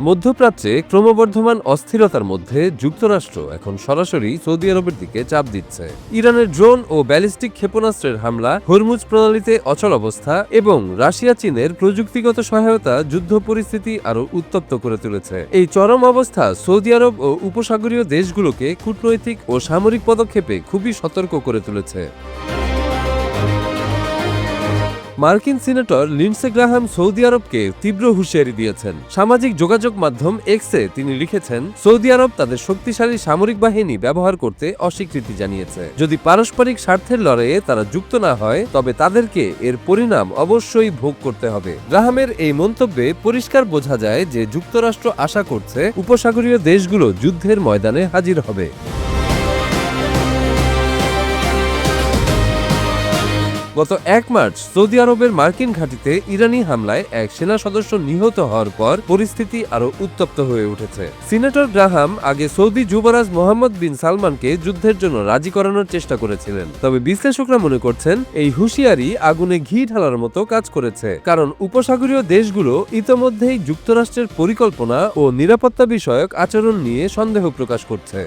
মধ্যপ্রাচ্যে ক্রমবর্ধমান অস্থিরতার মধ্যে যুক্তরাষ্ট্র এখন সরাসরি সৌদি আরবের দিকে চাপ দিচ্ছে। ইরানের ড্রোন ও ব্যালিস্টিক ক্ষেপণাস্ত্রের হামলা, হরমুজ প্রণালীতে অচল অবস্থা এবং রাশিয়া চীনের প্রযুক্তিগত সহায়তা যুদ্ধ পরিস্থিতি আরও উত্তপ্ত করে তুলেছে। এই চরম অবস্থা সৌদি আরব ও উপসাগরীয় দেশগুলোকে কূটনৈতিক ও সামরিক পদক্ষেপে খুবই সতর্ক করে তুলেছে। মার্কিন সিনেটর লিন্ডসে গ্রাহাম সৌদি আরবকে তীব্র হুঁশিয়ারি দিয়েছেন। সামাজিক যোগাযোগ মাধ্যম এক্সে তিনি লিখেছেন, সৌদি আরব তাদের শক্তিশালী সামরিক বাহিনী ব্যবহার করতে অস্বীকৃতি জানিয়েছে। যদি পারস্পরিক স্বার্থের লড়াইয়ে তারা যুক্ত না হয়, তবে তাদেরকে এর পরিণাম অবশ্যই ভোগ করতে হবে। গ্রাহামের এই মন্তব্যে পরিষ্কার বোঝা যায় যে যুক্তরাষ্ট্র আশা করছে উপসাগরীয় দেশগুলো যুদ্ধের ময়দানে হাজির হবে। গত 1 মার্চ সৌদি আরবের মার্কিন ঘাঁটিতে ইরানি হামলায় এক সেনা সদস্য নিহত হওয়ার পর পরিস্থিতি আরও উত্তপ্ত হয়ে উঠেছে। সিনেটর গ্রাহাম আগে সৌদি যুবরাজ মোহাম্মদ বিন সালমানকে যুদ্ধের জন্য রাজি করানোর চেষ্টা করেছিলেন। তবে বিশ্লেষকরা মনে করছেন এই হুঁশিয়ারি আগুনে ঘি ঢালার মতো কাজ করেছে, কারণ উপসাগরীয় দেশগুলো ইতোমধ্যেই যুক্তরাষ্ট্রের পরিকল্পনা ও নিরাপত্তা বিষয়ক আচরণ নিয়ে সন্দেহ প্রকাশ করছে।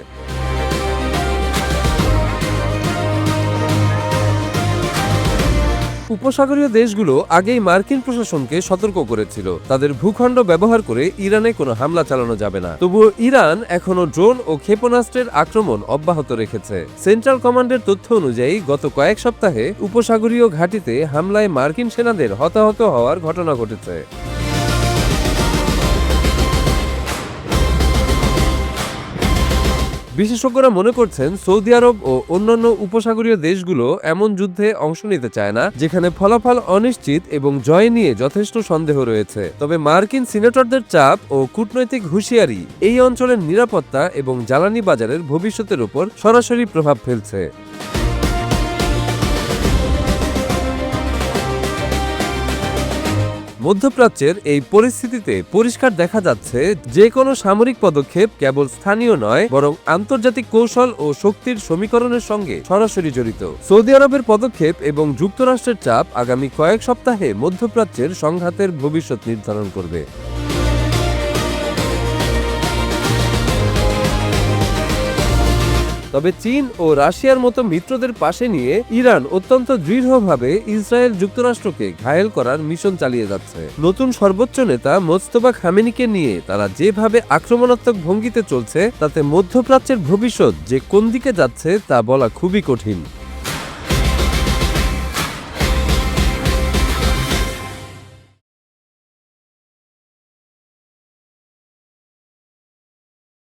উপসাগরীয় দেশগুলো আগেই মার্কিন প্রশাসনকে সতর্ক করেছিল তাদের ভূখণ্ড ব্যবহার করে ইরানে কোনো হামলা চালানো যাবে না। তবুও ইরান এখনো ড্রোন ও ক্ষেপণাস্ত্রের আক্রমণ অব্যাহত রেখেছে। সেন্ট্রাল কমান্ডের তথ্য অনুযায়ী গত কয়েক সপ্তাহে উপসাগরীয় ঘাঁটিতে হামলায় মার্কিন সেনাদের হতাহত হওয়ার ঘটনা ঘটেছে। বিশেষজ্ঞরা মনে করছেন সৌদি আরব ও অন্যান্য উপসাগরীয় দেশগুলো এমন যুদ্ধে অংশ নিতে চায় না যেখানে ফলাফল অনিশ্চিত এবং জয় নিয়ে যথেষ্ট সন্দেহ রয়েছে। তবে মার্কিন সিনেটরদের চাপ ও কূটনৈতিক হুঁশিয়ারি এই অঞ্চলের নিরাপত্তা এবং জ্বালানি বাজারের ভবিষ্যতের উপর সরাসরি প্রভাব ফেলছে। মধ্যপ্রাচ্যের এই পরিস্থিতিতে পরিষ্কার দেখা যাচ্ছে যে কোনো সামরিক পদক্ষেপ কেবল স্থানীয় নয়, বরং আন্তর্জাতিক কৌশল ও শক্তির সমীকরণের সঙ্গে সরাসরি জড়িত। সৌদি আরবের পদক্ষেপ এবং যুক্তরাষ্ট্রের চাপ আগামী কয়েক সপ্তাহে মধ্যপ্রাচ্যের সংঘাতের ভবিষ্যৎ নির্ধারণ করবে। তবে চীন ও রাশিয়ার মতো মিত্রদের পাশে নিয়ে ইরান অত্যন্ত দৃঢ়ভাবে ইসরায়েল যুক্তরাষ্ট্রকে ঘায়েল করার মিশন চালিয়ে যাচ্ছে। নতুন সর্বোচ্চ নেতা মোজতবা খামেনিকে নিয়ে তারা যেভাবে আক্রমণাত্মক ভঙ্গিতে চলছে, তাতে মধ্যপ্রাচ্যের ভবিষ্যৎ যে কোন দিকে যাচ্ছে তা বলা খুবই কঠিন।